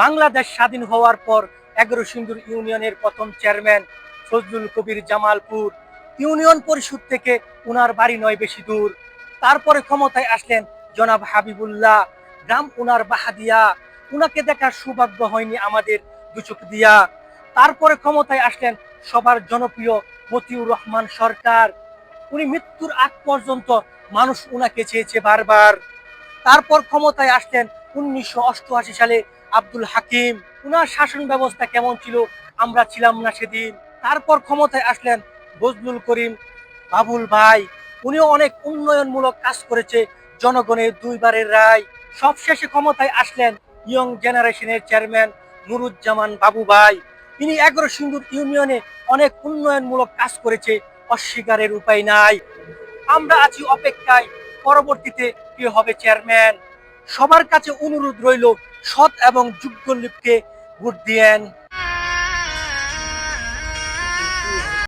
বাংলাদেশ স্বাধীন হওয়ার পর এগারোসিন্দুর ইউনিয়নের প্রথম চেয়ারম্যান ফজলুল কবির জামালপুর ইউনিয়ন পরিষদ থেকে উনার বাড়ি নয় বেশি দূর। তারপরে ক্ষমতায় আসলেন জনাব হাবিবুল্লাহ, গ্রাম উনার বাহাদিয়া। উনাকে দেখার সৌভাগ্য হয়নি আমাদের দু চোখ দিয়া। তারপরে ক্ষমতায় আসলেন সবার জনপ্রিয় মতিউর রহমান সরকার। উনি মৃত্যুর আগ পর্যন্ত মানুষ উনাকে চেয়েছে বারবার। তারপর ক্ষমতায় আসলেন 1988 সালে আব্দুল হাকিম। উনার শাসন ব্যবস্থা কেমন ছিল আমরা ছিলাম না সেদিন। তারপর ক্ষমতায় আসলেন বজলুল করিম বাবুল ভাই। উনিও অনেক উন্নয়নমূলক কাজ করেছে, জনগণের দুইবারের রায়। সবশেষে ক্ষমতায় আসলেন ইয়ং জেনারেশনের চেয়ারম্যান নুরুজ্জামান বাবু ভাই। তিনি এগারোসিন্দুর ইউনিয়নে অনেক উন্নয়নমূলক কাজ করেছে, অস্বীকারের উপায় নাই। আমরা আছি অপেক্ষায় পরবর্তীতে কে হবে চেয়ারম্যান। সবার কাছে অনুরোধ রইল, সৎ এবং যোগ্য লোককে ভোট দিয়েন।